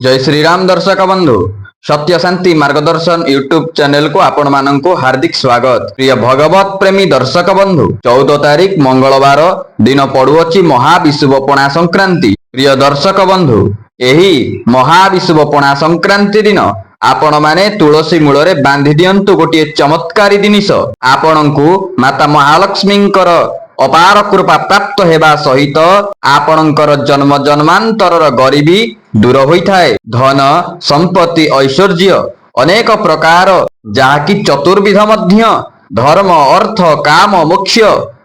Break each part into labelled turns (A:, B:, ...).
A: जय श्री राम दर्शक बंधु सत्य शांति मार्गदर्शन यूट्यूब चैनल को आपण मानंको हार्दिक स्वागत। प्रिय भगवत प्रेमी दर्शक बंधु 14 तारीख मंगलवार दिन पड़ुअछि महाविषुव पणा संक्रांति। प्रिय दर्शक बंधु एही महाविषुव पणा संक्रांति दिन आपण माने तुलसी मूल रे बांधी दियंतु गोटे चमत्कारी जिनिस आपणंकु माता महालक्ष्मींकर अपार कृपा प्राप्त हेबा सहित आपणंकर जन्म जन्मांतरर गरीबी दूर होइथाए। धन संपत्ति ऐश्वर्य अनेक प्रकार जाकी चतुर्विध मध्य धर्म अर्थ काम मोक्ष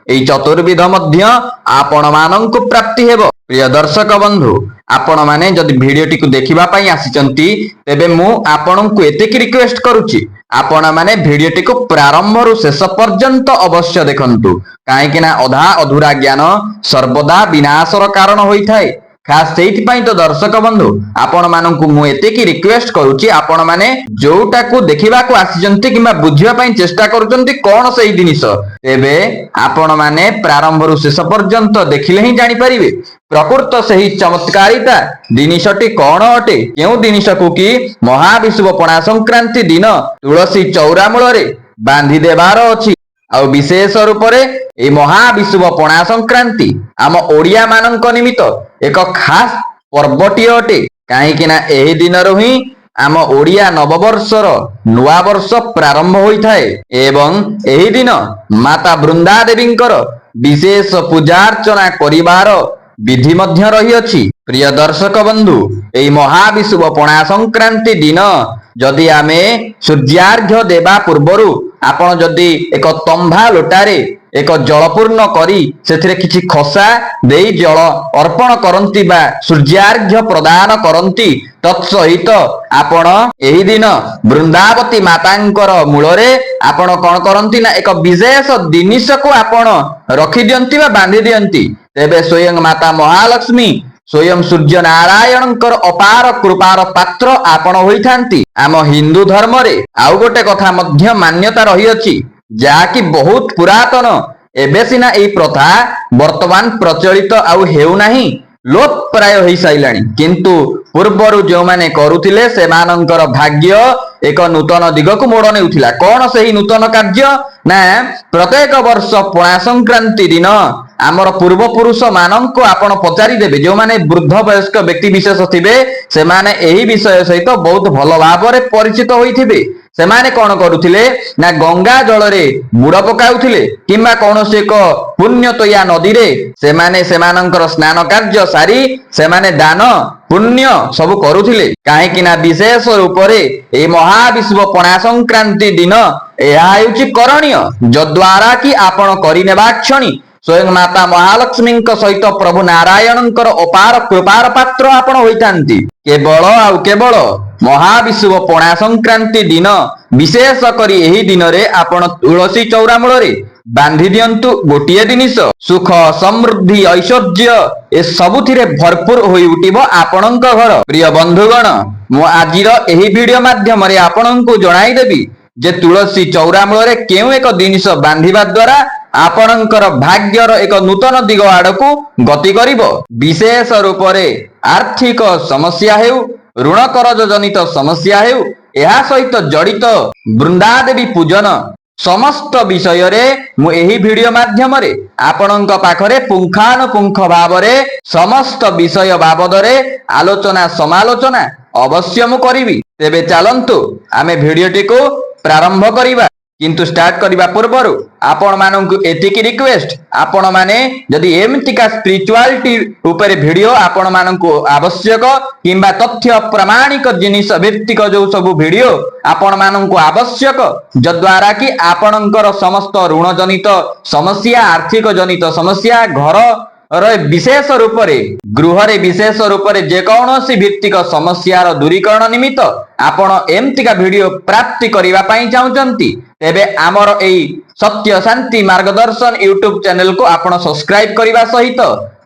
A: एई चतुर्विध मध्य आपण मानंकु प्राप्ति हेबो। प्रिय दर्शक बंधु आपण माने जदि भिडियोटी को देखिबा पई आसीचंती तेबे मु आपणंकु एतिक रिक्वेस्ट करूची आपण माने भिडियोटी को प्रारंभ रु शेष पर्यंत अवश्य देखंतु काहेकि ना अधा अधूरा ज्ञान सर्वदा विनाशर कारण होइथाए। खास सेइथिपाई तो दर्शक बंधु आपण मानंकु मु एतिकी रिक्वेस्ट करूची आपण माने जोटा को देखिबा को आसीचंती किबा बुझिबा पई चेष्टा करूचंती कोन सेही जिनिस तेबे आपण माने प्रारंभ रु शेष पर्यंत देखिले ही जानि परिबे प्रकृत सही चमत्कारिता जिनिसटी कौन अटे। केउ जिनिस को कि महाविषुव पणा संक्रांति दिन तुलसी चौरा मूल रे बांधी देबार अछि। आउ विशेष रूप रे ए महाविषुव पणा संक्रांति आम ओडिया मानक निमित्त एक खास पर्वटी अटे काहेकि ना एही दिन रु ही आम ओडिया नववर्षर नुआ वर्ष प्रारंभ होइथाए एवं एही दिन माता वृंदा देवींकर विशेष पूजा अर्चना करिवार विधि मध्य रही अछि। प्रिय दर्शक बंधु एई महाविषुव पणा संक्रांति दिन जदि आमे सूर्यार्घ्य देवा पूर्वरु आपण जदि एक तंभा लोटारे एक जलपूर्ण करी सेथिरे किछि खसा देई जल अर्पण करंती बा सूर्यार्घ्य प्रदान करंती तत्सहित आपण एही दिन वृंदावती मातांकर मूलरे आपण कोन करंती ना एक विशेष जिनिस को आपण रखि दियंती बा बांधी दियंती तेबे स्वयं माता महालक्ष्मी स्वयं सूर्य नारायणकर अपार कृपार पात्र आपण होइथांती। आम हिंदू धर्म रे आउ गोटे कथा मध्य मान्यता रही अछि जाकी बहुत पुरातन एबे सिना एई प्रथा वर्तमान प्रचलित आउ हेउ नाही लोप प्राय होई साइलाणी किंतु पूर्वरु जो माने करूथिले सेमानंकर भाग्य एक नूतन दिग को मोड़ नेउथिला। कोन सही नूतन कार्य ना प्रत्येक वर्ष पणा संक्रांति दिन आमर पूर्व पुरुष मानक आपण पचारि देबे जो माने वृद्ध वयस्क व्यक्ति विशेष थिबे से माने एही विषय सहित बहुत भल भाव रे परिचित होइथिबे। सेमाने कोन करूथिले ना गंगा जल रे बुड़ पकाउथिले किंबा कोनोसी एक पुण्यतया नदी रे सेमाने सेमानंकर स्नान कार्य सारी सेमाने दान पुण्य सब करूथिले काहेकि ना विशेष रूप रे ए महाविषुव पणा संक्रांति दिन एहा हेउची करणीय जद्वारा कि आपण करिनेबा क्षणी स्वयं माता महालक्ष्मी सहित प्रभु नारायणकर अपार कृपार पात्र आपण होइतांती। केवल महाविषुव पणा संक्रांति दिन विशेष करी एही दिन रे आपण तुलसी चौरा मूल रे बांधी दियंतु गोटिए जिनिस सुख समृद्धि ऐश्वर्य ए सबुथिरे भरपूर होई उठिबो आपणक घर। प्रिय बंधुगण मु आजिर एही वीडियो माध्यम रे आपणंकु जणाई देबी जे तुलसी चौरा मूल रे केउ एक जिनिस बांधिबा द्वारा आपणंकर भाग्यर एक नूतन दिग आड़कू गति करिबो। विशेष रूप रे आर्थिक समस्या हेउ ऋण करज जनित समस्या हेउ एहा सहित जड़ित वृंदा देवी पूजन समस्त विषय रे मु एही वीडियो माध्यम रे आपणंक पाखरे पुंखानुपुंख भाव रे समस्त विषय बाबद रे आलोचना समालोचना अवश्य मु करिवि। तेबे चलंतु आमे वीडियोटी को प्रारंभ करिबा किंतु स्टार्ट करिबा पूर्वरु आपण मानंकु एतिकी रिक्वेस्ट आपण माने जदि एमतिका स्पिरिचुअलिटी ऊपर वीडियो आपण मानंकु आवश्यक किंबा तथ्य प्रमाणिक जिनिस व्यक्तिक जो सब वीडियो आपण मानंकु आवश्यक जद्वारा कि आपणकर समस्त ऋण जनित समस्या आर्थिक जनित समस्या घर विशेष रूप रे गृह रे विशेष रूप रे जे कौनसी भित्तिक समस्यार दूरीकरण निमित्त आपण एमतिका वीडियो प्राप्ति करिवा पई चाहुचंती तेबे आमर एई सत्य शांति मार्गदर्शन यूट्यूब चैनल को आपण सब्सक्राइब करिवा सहित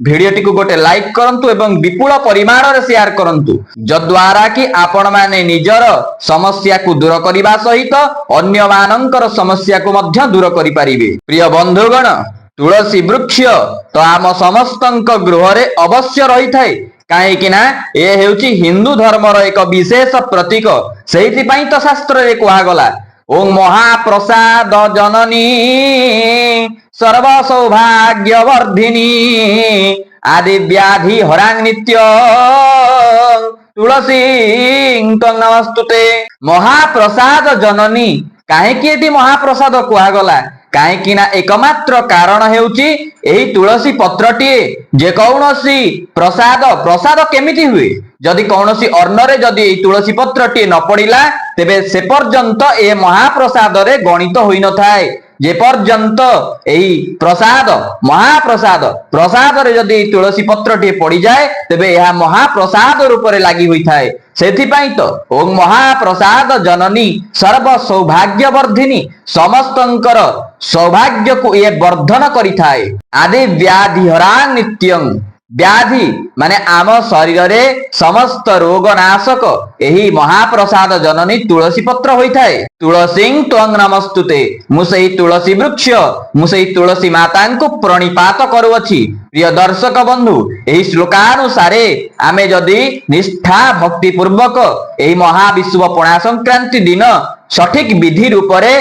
A: वीडियोटी को गोटे लाइक करंतु एवं विपुल परिमाण रे शेयर करंतु जद्वारा कि आपण माने निजर समस्या को दूर करिवा सहित अन्य मानंकर समस्या को मध्य दूर करि परिबे। प्रिय बंधुगण तुलसी वृक्ष तो आम समस्तंक गृह रे अवश्य रही थाए କାହିଁକି ନା ଏ ହେଉଛି ହିନ୍ଦୁ ଧର୍ମର ଏକ ବିଶେଷ ପ୍ରତୀକ। ସେଇଥିପାଇଁ ତ ଶାସ୍ତ୍ରରେ କୁହାଗଲା ଓଁ ମହାପ୍ରସାଦ ଜନନୀ ସର୍ବ ସୌଭାଗ୍ୟ ବର୍ଦ୍ଧିନୀ ଆଦି ବ୍ୟାଧି ହରାଂ ନିତ୍ୟ ତୁଳସୀ ନମସ୍ତୁତେ। ମହାପ୍ରସାଦ ଜନନୀ, କାହିଁକି ଏଠି ମହାପ୍ରସାଦ କୁହାଗଲା? କାହିଁକି ନା ଏକମାତ୍ର କାରଣ ହେଉଛି ଏହି ତୁଳସୀ ପତ୍ରଟିଏ ଯେକୌଣସି ପ୍ରସାଦ କେମିତି ହୁଏ? ଯଦି କୌଣସି ଅନ୍ନରେ ଯଦି ଏହି ତୁଳସୀ ପତ୍ରଟିଏ ନ ପଡିଲା ତେବେ ସେ ପର୍ଯ୍ୟନ୍ତ ଏ ମହାପ୍ରସାଦରେ ଗଣିତ ହୋଇନଥାଏ। ଯେ ପର୍ଯ୍ୟନ୍ତ ଏହି ପ୍ରସାଦରେ ଯଦି ତୁଳସୀ ପତ୍ରଟିଏ ପଡିଯାଏ ତେବେ ଏହା ମହାପ୍ରସାଦ ରୂପରେ ଲାଗି ହୋଇଥାଏ। ସେଥିପାଇଁ ତ ଓଁ ମହାପ୍ରସାଦ ଜନନୀ ସର୍ବ ସୌଭାଗ୍ୟ ବର୍ଦ୍ଧିନୀ, ସମସ୍ତଙ୍କର ସୌଭାଗ୍ୟକୁ ଇଏ ବର୍ଦ୍ଧନ କରିଥାଏ। ଆଦି ବ୍ୟାଧି ହରାଂ ନିତ୍ୟଂ, ବ୍ୟାଧି ମାନେ ଆମ ଶରୀରରେ ସମସ୍ତ ରୋଗ ନାଶକ ଏହି ମହାପ୍ରସାଦ ଜନନୀ ତୁଳସୀ ପତ୍ର ହୋଇଥାଏ। ତୁଳସୀ ତ୍ୱଂ ନମସ୍ତୁତେ, ମୁଁ ସେଇ ତୁଳସୀ ବୃକ୍ଷ, ମୁଁ ସେଇ ତୁଳସୀ ମାତାଙ୍କୁ ପ୍ରଣିପାତ କରୁଅଛି। ପ୍ରିୟ ଦର୍ଶକ ବନ୍ଧୁ, ଏହି ଶ୍ଲୋକାନୁସାରେ ଆମେ ଯଦି ନିଷ୍ଠା ଭକ୍ତି ପୂର୍ବକ ଏହି ମହାବିଷୁବ ପଣା ସଂକ୍ରାନ୍ତି ଦିନ ସଠିକ ବିଧି ରୂପରେ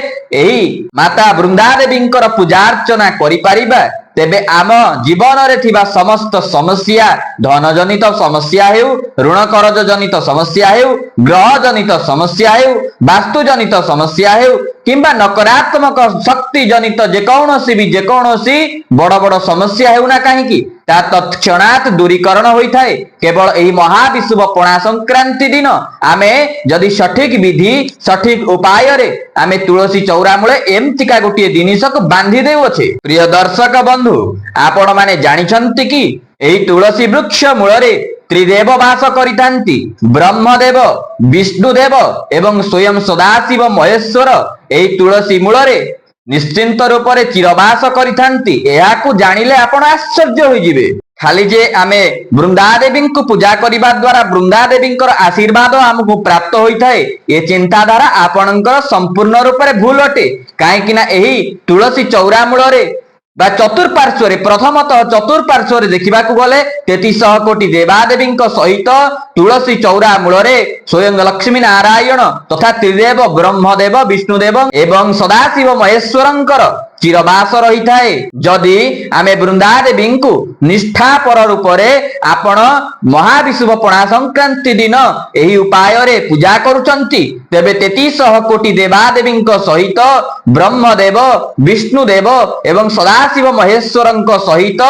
A: ଏହି ମାତା ବୃନ୍ଦା ଦେବୀଙ୍କର ପୂଜାର୍ଚ୍ଚନା କରିପାରିବା ତେବେ ଆମ ଜୀବନରେ ଥିବା ସମସ୍ତ ସମସ୍ୟା, ଧନ ଜନିତ ସମସ୍ୟା ହେଉ, ଋଣ କରଜ ଜନିତ ସମସ୍ୟା ହେଉ, ଗ୍ରହ ଜନିତ ସମସ୍ୟା ହେଉ, ବାସ୍ତୁ ଜନିତ ସମସ୍ୟା ହେଉ କିମ୍ବା ନକାରାତ୍ମକ ଶକ୍ତି ଜନିତ ଯେକୌଣସି ବଡ ବଡ ସମସ୍ୟା ହେଉନା କାହିଁକି ତା ତତ୍କ୍ଷଣାତ୍ ଦୂରୀକରଣ ହୋଇଥାଏ କେବଳ ଏହି ମହାବିଷୁବ ପଣା ସଂକ୍ରାନ୍ତି ଦିନ ଆମେ ଯଦି ସଠିକ ବିଧି ସଠିକ ଉପାୟରେ ଆମେ ତୁଳସୀ ଚଉରା ମୂଳେ ଏମିତିକା ଗୋଟିଏ ଜିନିଷକୁ ବାନ୍ଧି ଦେଉଅଛେ। ପ୍ରିୟ ଦର୍ଶକ ବନ୍ଧୁ, ଆପଣ ମାନେ ଜାଣିଛନ୍ତି କି ଏହି ତୁଳସୀ ବୃକ୍ଷ ମୂଳରେ ତ୍ରିଦେବ ବାସ କରିଥାନ୍ତି। ବ୍ରହ୍ମଦେବ, ବିଷ୍ଣୁଦେବ ଏବଂ ସ୍ୱୟଂ ସଦାଶିବ ମହେଶ୍ୱର ଏହି ତୁଳସୀ ମୂଳରେ ନିଶ୍ଚିନ୍ତ ରୂପରେ ଚିରବାସ କରିଥାନ୍ତି। ଏହାକୁ ଜାଣିଲେ ଆପଣ ଆଶ୍ଚର୍ଯ୍ୟ ହୋଇଯିବେ। ଖାଲି ଯେ ଆମେ ବୃନ୍ଦା ଦେବୀଙ୍କୁ ପୂଜା କରିବା ଦ୍ୱାରା ବୃନ୍ଦା ଦେବୀଙ୍କର ଆଶୀର୍ବାଦ ଆମକୁ ପ୍ରାପ୍ତ ହୋଇଥାଏ, ଏ ଚିନ୍ତାଧାରା ଆପଣଙ୍କର ସମ୍ପୂର୍ଣ୍ଣ ରୂପରେ ଭୁଲ ଅଟେ। କାହିଁକି ନା ଏହି ତୁଳସୀ ଚଉରା ମୂଳରେ ବା ଚତୁଃପାର୍ଶ୍ୱରେ, ପ୍ରଥମତଃ ଚତୁଃପାର୍ଶ୍ୱରେ ଦେଖିବାକୁ ଗଲେ 33 କୋଟି ଦେବାଦେବୀଙ୍କ ସହିତ ତୁଳସୀ ଚଉରା ମୂଳରେ ସ୍ୱୟଂ ଲକ୍ଷ୍ମୀ ନାରାୟଣ ତଥା ତ୍ରିଦେବ ବ୍ରହ୍ମଦେବ, ବିଷ୍ଣୁଦେବ ଏବଂ ସଦାଶିବ ମହେଶ୍ୱରଙ୍କର ଚିରବାସ ରହିଥାଏ। ଯଦି ଆମେ ବୃନ୍ଦା ଦେବୀଙ୍କୁ ନିଷ୍ଠାପର ରୂପରେ ଆପଣ ମହାବିଷୁବ ପଣା ସଂକ୍ରାନ୍ତି ଦିନ ଏହି ଉପାୟରେ ପୂଜା କରୁଛନ୍ତି ତେବେ 33 କୋଟି ଦେବାଦେବୀଙ୍କ ସହିତ ବ୍ରହ୍ମଦେବ, ବିଷ୍ଣୁଦେବ ଏବଂ ସଦାଶିବ ମହେଶ୍ୱରଙ୍କ ସହିତ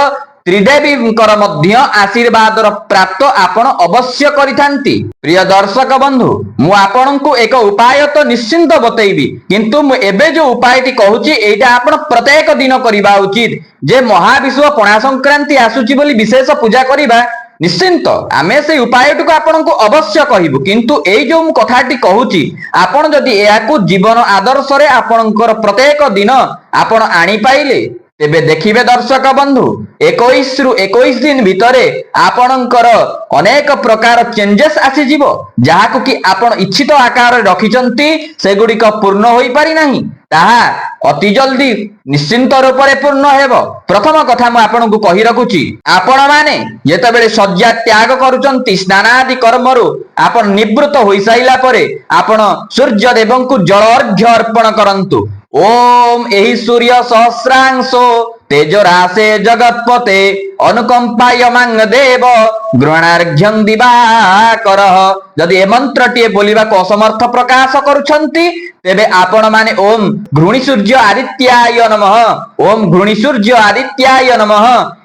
A: ତ୍ରିଦେବୀଙ୍କର ମଧ୍ୟ ଆଶୀର୍ବାଦର ପ୍ରାପ୍ତ ଆପଣ ଅବଶ୍ୟ କରିଥାନ୍ତି। ପ୍ରିୟ ଦର୍ଶକ ବନ୍ଧୁ, ମୁଁ ଆପଣଙ୍କୁ ଏକ ଉପାୟ ତ ନିଶ୍ଚିନ୍ତ ବତେଇବି, କିନ୍ତୁ ମୁଁ ଏବେ ଯୋଉ ଉପାୟଟି କହୁଛି ଏଇଟା ଆପଣ ପ୍ରତ୍ୟେକ ଦିନ କରିବା ଉଚିତ। ଯେ ମହାବିଷୁବ ପଣା ସଂକ୍ରାନ୍ତି ଆସୁଛି ବୋଲି ବିଶେଷ ପୂଜା କରିବା, ନିଶ୍ଚିନ୍ତ ଆମେ ସେଇ ଉପାୟଟିକୁ ଆପଣଙ୍କୁ ଅବଶ୍ୟ କହିବୁ, କିନ୍ତୁ ଏଇ ଯୋଉ ମୁଁ କଥାଟି କହୁଛି ଆପଣ ଯଦି ଏହାକୁ ଜୀବନ ଆଦର୍ଶରେ ଆପଣଙ୍କର ପ୍ରତ୍ୟେକ ଦିନ ଆପଣ ଆଣିପାଇଲେ ତେବେ ଦେଖିବେ ଦର୍ଶକ ବନ୍ଧୁ 21 ରୁ 21 ଦିନ ଭିତରେ ଆପଣଙ୍କର ଅନେକ ପ୍ରକାର ଚେଞ୍ଜେସ ଆସିଯିବ। ଯାହାକୁ କି ଆପଣ ଇଚ୍ଛିତ ଆକାରରେ ରଖିଛନ୍ତି ସେଗୁଡିକ ପୂର୍ଣ୍ଣ ହୋଇପାରି ନାହିଁ, ତାହା ଅତି ଜଲ୍ଦି ନିଶ୍ଚିନ୍ତ ରୂପରେ ପୂର୍ଣ୍ଣ ହେବ। ପ୍ରଥମ କଥା ମୁଁ ଆପଣଙ୍କୁ କହି ରଖୁଛି, ଆପଣ ମାନେ ଯେତେବେଳେ ଶଯ୍ୟା ତ୍ୟାଗ କରୁଛନ୍ତି, ସ୍ନାନାଦି କର୍ମରୁ ଆପଣ ନିବୃତ୍ତ ହୋଇସାରିଲା ପରେ ଆପଣ ସୂର୍ଯ୍ୟ ଦେବଙ୍କୁ ଜଳ ଅର୍ଘ୍ୟ ଅର୍ପଣ କରନ୍ତୁ। ଓମ୍ ଏହି ସୂର୍ଯ୍ୟ ସହସ୍ରାଂଶ ତେଜରାସେ ଜଗତ୍ପତେ ଅନୁକମ୍ପାୟମାଂ ଦେବ ଗୃହାର୍ଘ୍ୟଂ ଦିବାକର। ଯଦି ଏ ମନ୍ତ୍ରଟିଏ ବୋଲିବାକୁ ଅସମର୍ଥ ପ୍ରକାଶ କରୁଛନ୍ତି ତେବେ ଆପଣ ମାନେ ଓମ୍ ଘୃଣୀ ସୂର୍ଯ୍ୟ ଆଦିତ୍ୟାୟ ନମଃ, ଓମ୍ ଘୃଣୀ ସୂର୍ଯ୍ୟ ଆଦିତ୍ୟାୟ ନମଃ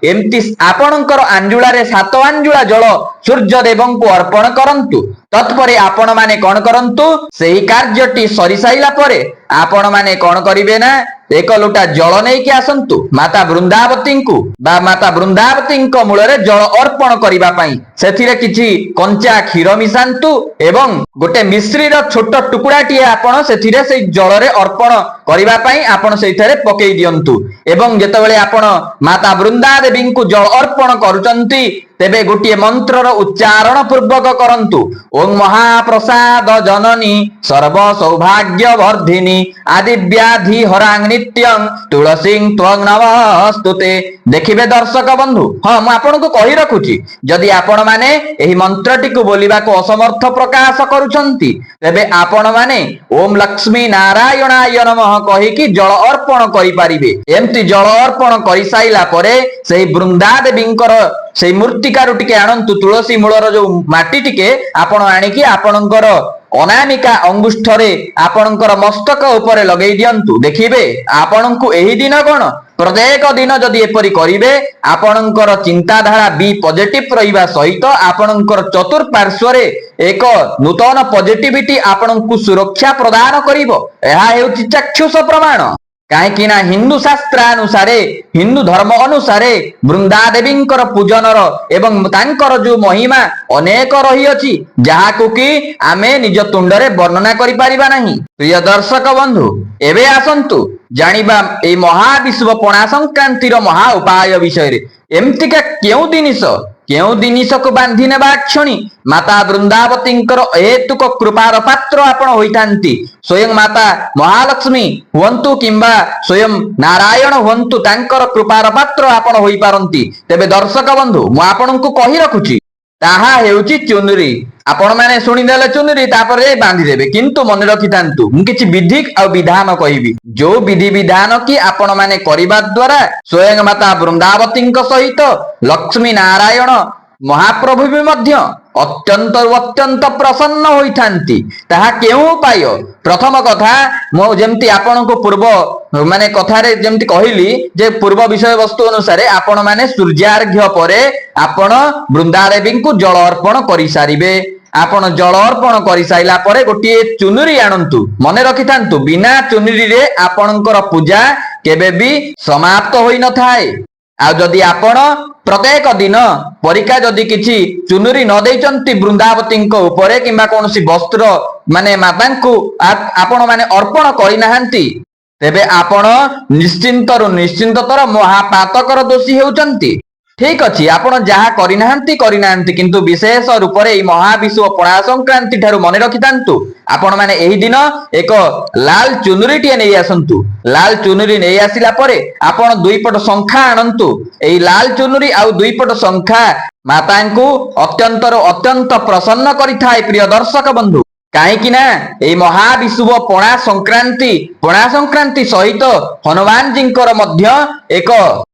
A: ଏମିତି ଆପଣଙ୍କର ଆଞ୍ଜୁଳାରେ 7 ଆଞ୍ଜୁଳା ଜଳ ସୂର୍ଯ୍ୟ ଦେବଙ୍କୁ ଅର୍ପଣ କରନ୍ତୁ। ତତ୍ପରେ ଆପଣ ମାନେ କଣ କରନ୍ତୁ, ସେହି କାର୍ଯ୍ୟଟି ସରିସାରିଲା ପରେ ଆପଣ ମାନେ କଣ କରିବେ ନା 1 ଲୋଟା ଜଳ ନେଇକି ଆସନ୍ତୁ ମାତା ବୃନ୍ଦାବତୀଙ୍କୁ ବା ମାତା ବୃନ୍ଦାବତୀଙ୍କ ମୂଳରେ ଜଳ ଅର୍ପଣ କରିବା ପାଇଁ। ସେଥିରେ କିଛି କଞ୍ଚା କ୍ଷୀର ମିଶାନ୍ତୁ ଏବଂ ଗୋଟେ ମିଶ୍ରିର ଛୋଟ ଟୁକୁଡାଟିଏ ଆପଣ ସେଥିରେ ସେଇ ଜଳରେ ଅର୍ପଣ କରିବା ପାଇଁ ଆପଣ ସେଇଥିରେ ପକେଇ ଦିଅନ୍ତୁ। ଏବଂ ଯେତେବେଳେ ଆପଣ ମାତା ବୃନ୍ଦା ଦେବୀଙ୍କୁ ଜଳ ଅର୍ପଣ କରୁଛନ୍ତି ତେବେ ଗୋଟିଏ ମନ୍ତ୍ରର ଉଚ୍ଚାରଣ ପୂର୍ବକ କରନ୍ତୁ। ଓଂ ମହାପ୍ରସାଦ ଜନନୀ ସର୍ବ ସୌଭାଗ୍ୟ ବର୍ଦ୍ଧିନୀ आदि व्याधि हरांग नित्यं तुलसी त्वं नमस्तुते। देखिबे दर्शक बंधु, हाँ मु आपनको कहि रखुची, जदि आपण माने एही मंत्रटी को बोलिबाको असमर्थ प्रकाश करूछंती तेबे आपण माने ओम लक्ष्मी नारायणाय नमः कहिकी जल अर्पण करि पारिबे। एमती जल अर्पण करि साइला परे सेही बृंदा देवींकर सेही मूर्तिकारु टिके आनंतु तुलसी मूलर जो माटी टिके आपण आनिकी आपणकर अनामिका अंगुष्ठरे आपणकर मस्तक उपरे लगेई दियंतु। देखिबे आपणଙ୍କୁ एही दिन कोन प्रत्येक दिन जदि एपरि करिवे आपणकर चिंताधारा बी पॉजिटिव रहिबा सहित आपणकर चतुर्पार्श्वरे एक नूतन पॉजिटिविटी आपणଙ୍କୁ सुरक्षा प्रदान करिवो। एहा हेउची चक्षुष प्रमाण। कहीं हिंदू शास्त्रानुसारे हिंदू धर्म अनुसारे बृंदा देवींकर पूजनर एवं तांकर जो महिमा अनेक रही अछि जहाकु कि आमे निज तुंडरे वर्णना करि परिबा नाही। प्रिय दर्शक बंधु, एबे आसंतु जानिबा ए महाविश्व पणा संक्रांतिर महा उपाय विषय। एमतिका केउ जिनिस को बांधि नेबा क्षणी माता वृंदावतींकर हेतुक कृपार पात्र आपण होइतांती। स्वयं माता महालक्ष्मी हुंतु किंबा स्वयं नारायण हुंतु तांकर कृपार पात्र आपण होई पारंती। तेबे दर्शक बंधु मु आपणଙ୍କୁ कहि रखुची ताहा हेउची चुनरी। आपण माने सुनि देले चुनरी तापरे बांधि देबे, किंतु मन रखि थांतु मु किछि विधि आ विधान कहिबी। जो विधि विधान की आपण माने करिबा द्वारा स्वयं माता वृंदावतींक सहित लक्ष्मी नारायण महाप्रभु भी मध्य अत्यंत प्रसन्न होइथांती। ताहा केउ उपाय? प्रथम कथा मो जेमति आपनको पूर्व माने कथारे जेमति कहिली जे पूर्व विषय वस्तु अनुसारे आपण माने सूर्यार्घ्य परे आपण बृंदा देवी को जल अर्पण करि सारिबे। आपण जल अर्पण करि साइला परे गोटे चुनरी आनंतु। मने रखि थांतु बिना चुनरी रे आपणकर पूजा केबे भी समाप्त होई न थाए। आ जदि आपण प्रत्येक दिन परिका जदि किछि चुनरी न देइचंती वृंदावतींक उपरे किंबा कोनोसी वस्त्र माने मातांकु आपण माने अर्पण करि नाहंती तेबे आपण निश्चिंतर महापातकर दोषी हेउचंती। ठीक अछि, आपण जहा करि नाहंती किंतु विशेष रूप रे महाविश्व पणा संक्रांति ठारू मने रखि थांतु आपण माने एही दिन एक लाल चुनरीटिए नै आसंतु। लाल चुनरी नै आसिला परे आपण दुईपट शंखा आनंतु। एही लाल चुनरी आ दुईपट शंखा मातांकु अत्यंत प्रसन्न करिथाय। प्रिय दर्शक बंधु, कहीं ए महाविश्व पणा संक्रांति सहित हनुमान जींकर मध्य एक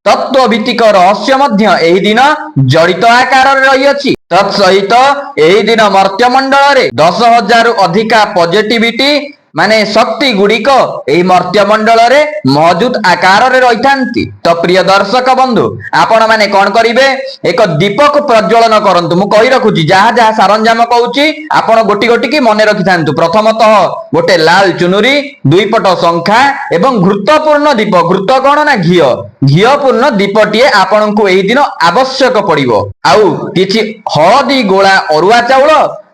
A: तत्व भित्तिक रहस्य मध्य एही दिन जड़ित आकार रही अछि। तत्सहित एही दिन मर्त्यमंडल रे 10,000 अधिका पॉजिटिविटी माने शक्ति गुड़िक एही मर्त्यमंडल रे मौजूद आकार रे रहिथांती। तो प्रिय दर्शक बंधु, आपण माने कोन करिवे एक दीपक प्रज्वलन करंतु। मु कहि रखुची जहा सरंजाम कहूची आपण गोटी गोटी की मने रखि थांतु। प्रथमतः गोटे लाल चुनरी, दुईपट शंखा एवं घृतपूर्ण दीप। घृत कोन ना घीयपूर्ण दीपटिए आपणଙ୍କୁ एही दिन आवश्यक पड़िबो। आउ किछि हळदी गोळा अरुआ चाउल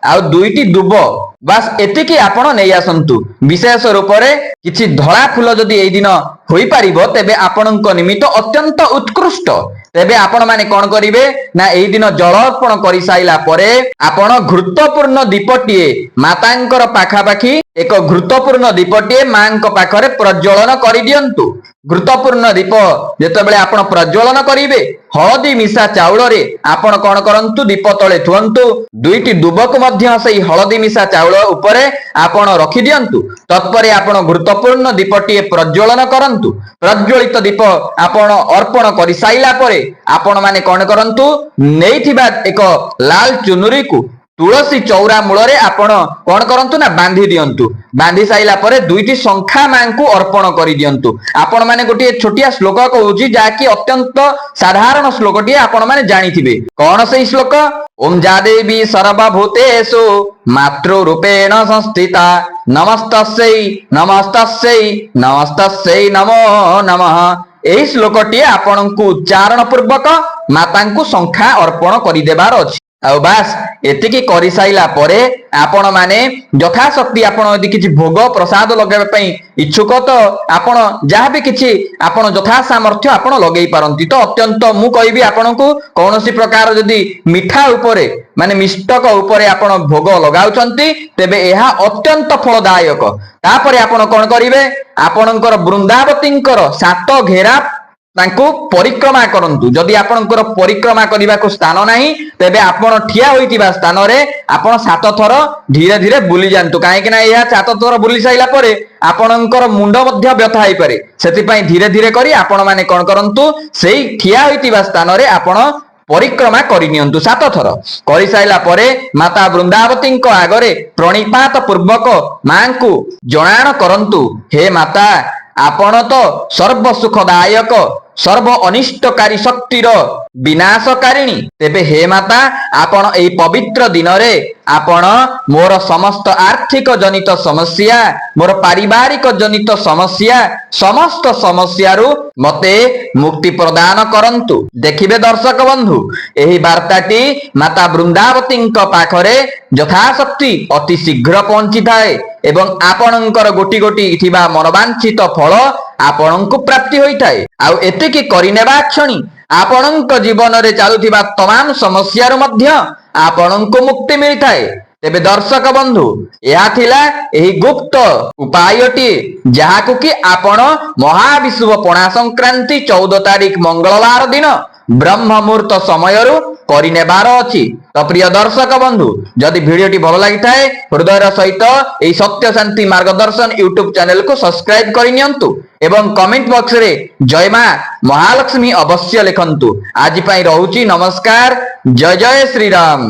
A: आउ दुईटी दुब बास एतिकी आपण नै आसंतु। विशेष रूप रे किछि धळा फूल जदि एही दिन होई पारिबो तेबे आपणଙ୍କ निमित्त अत्यंत उत्कृष्ट। तेबे आपण माने कोन करिवे ना एही दिन जल अर्पण करि साइला परे आपण घृतपूर्ण दीपटिए मातांकर पाखापाखी एक घृतपूर्ण दीपटिए मांक पाखरे प्रज्वलन करि दियंतु। घृतपूर्ण दीप जेतेबेले आपण प्रज्वलन करिवे हळदी मिसा चाउल रे आपण कोन करंतु दीप तळे थुअंतु। दुईटी दुबक मध्य सेही हळदी मिसा चाउल उपरे आपण रखि दियंतु। तत्परे आपण घृतपूर्ण दीपटिए प्रज्वलन करंतु। प्रज्वलित दीप आपण अर्पण करि साइला परे आपण माने कोन करंतु नेइथिबा एक लाल चुनरी को तुलसी चौरा मूल रे आपण कोन करंतु ना बांधी दियंतु। बांधी साइला परे दुईटी शंखा मांकु अर्पण करि दियंतु। आपण माने गोटे छोटिया श्लोक कहूची जाकी अत्यंत साधारण श्लोकटी आपण माने जानिथिबे। कोन सेही श्लोक? ओम जा देवी सर्वभूतेषु मातृ रूपेण संस्थिता नमस्तस्यै नमो नमः। एही श्लोकटी आपणଙ୍କୁ उच्चारण पूर्वक मातांकु शंखा अर्पण करि देबार अछि। ଆଉ ବାସ୍ ଏତିକି କରିସାଇଲା ପରେ ଆପଣ ମାନେ ଯଥାଶକ୍ତି ଆପଣ ଯଦି କିଛି ଭୋଗ ପ୍ରସାଦ ଲଗାଇବା ପାଇଁ ଇଚ୍ଛୁକ ତ ଆପଣ ଯାହାବି କିଛି ଆପଣ ଯଥା ସାମର୍ଥ୍ୟ ଆପଣ ଲଗେଇ ପାରନ୍ତି। ତ ଅତ୍ୟନ୍ତ ମୁଁ କହିବି ଆପଣଙ୍କୁ କୌଣସି ପ୍ରକାର ଯଦି ମିଠା ଉପରେ ମାନେ ମିଷ୍ଟକ ଉପରେ ଆପଣ ଭୋଗ ଲଗାଉଛନ୍ତି ତେବେ ଏହା ଅତ୍ୟନ୍ତ ଫଳଦାୟକ। ତାପରେ ଆପଣ କଣ କରିବେ, ଆପଣଙ୍କର ବୃନ୍ଦାବତୀଙ୍କର 7 ଘେରା ତାଙ୍କୁ ପରିକ୍ରମା କରନ୍ତୁ। ଯଦି ଆପଣଙ୍କର ପରିକ୍ରମା କରିବାକୁ ସ୍ଥାନ ନାହିଁ ତେବେ ଆପଣ ଠିଆ ହୋଇଥିବା ସ୍ଥାନରେ ଆପଣ 7 ଥର ଧୀରେ ଧୀରେ ବୁଲି ଯାଆନ୍ତୁ। କାହିଁକି ନା ଏହା 7 ଥର ବୁଲି ସାରିଲା ପରେ ଆପଣଙ୍କର ମୁଣ୍ଡ ମଧ୍ୟ ବ୍ୟଥା ହେଇପାରେ। ସେଥିପାଇଁ ଧୀରେ ଧୀରେ କରି ଆପଣ ମାନେ କଣ କରନ୍ତୁ, ସେଇ ଠିଆ ହୋଇଥିବା ସ୍ଥାନରେ ଆପଣ ପରିକ୍ରମା କରିନିଅନ୍ତୁ 7 ଥର। କରିସାରିଲା ପରେ ମାତା ବୃନ୍ଦାବତୀଙ୍କ ଆଗରେ ପ୍ରଣିପାତ ପୂର୍ବକ ମାଙ୍କୁ ଜଣାଣ କରନ୍ତୁ, ହେ ମାତା ଆପଣ ତ ସର୍ବ ସୁଖଦାୟକ ସର୍ବ ଅନିଷ୍ଟକାରୀ ଶକ୍ତିର ବିନାଶକାରିଣୀ। ତେବେ ହେ ମାତା ଆପଣ ଏହି ପବିତ୍ର ଦିନରେ ଆପଣ ମୋର ସମସ୍ତ ଆର୍ଥିକ ଜନିତ ସମସ୍ୟା, ମୋର ପାରିବାରିକ ଜନିତ ସମସ୍ୟା, ସମସ୍ତ ସମସ୍ୟାରୁ ମତେ ମୁକ୍ତି ପ୍ରଦାନ କରନ୍ତୁ। ଦେଖିବେ ଦର୍ଶକ ବନ୍ଧୁ, ଏହି ବାର୍ତ୍ତାଟି ମାତା ବୃନ୍ଦାବତୀଙ୍କ ପାଖରେ ଯଥାଶକ୍ତି ଅତି ଶୀଘ୍ର ପହଞ୍ଚିଥାଏ ଏବଂ ଆପଣଙ୍କର ଗୋଟି ଗୋଟି ଥିବା ମନବାଞ୍ଛିତ ଫଳ ଆପଣଙ୍କୁ ପ୍ରାପ୍ତି ହୋଇଥାଏ। ଆଉ ଏତିକି କରିନେବା କ୍ଷଣି ଆପଣଙ୍କ ଜୀବନରେ ଚାଲୁଥିବା ତମାମ ସମସ୍ୟାରୁ ମଧ୍ୟ ଆପଣଙ୍କୁ ମୁକ୍ତି ମିଳିଥାଏ। ତେବେ ଦର୍ଶକ ବନ୍ଧୁ, ଏହା ଥିଲା ଏହି ଗୁପ୍ତ ଉପାୟଟି ଯାହାକୁ କି ଆପଣ ମହାବିଷୁବ ପଣା ସଂକ୍ରାନ୍ତି 14 ତାରିଖ ମଙ୍ଗଳବାର ଦିନ ବ୍ରହ୍ମ ମୁହୂର୍ତ୍ତ ସମୟରୁ କରିନେବାର ଅଛି। ତ ପ୍ରିୟ ଦର୍ଶକ ବନ୍ଧୁ, ଯଦି ଭିଡିଓଟି ଭଲ ଲାଗିଥାଏ ହୃଦୟର ସହିତ ଏହି ସତ୍ୟ ଶାନ୍ତି ମାର୍ଗଦର୍ଶନ ୟୁଟ୍ୟୁବ ଚ୍ୟାନେଲକୁ ସବସ୍କ୍ରାଇବ କରିନିଅନ୍ତୁ ଏବଂ କମେଣ୍ଟ ବକ୍ସରେ ଜୟ ମା ମହାଲକ୍ଷ୍ମୀ ଅବଶ୍ୟ ଲେଖନ୍ତୁ। ଆଜି ପାଇଁ ରହୁଛି ନମସ୍କାର। ଜୟ ଜୟ ଶ୍ରୀରାମ।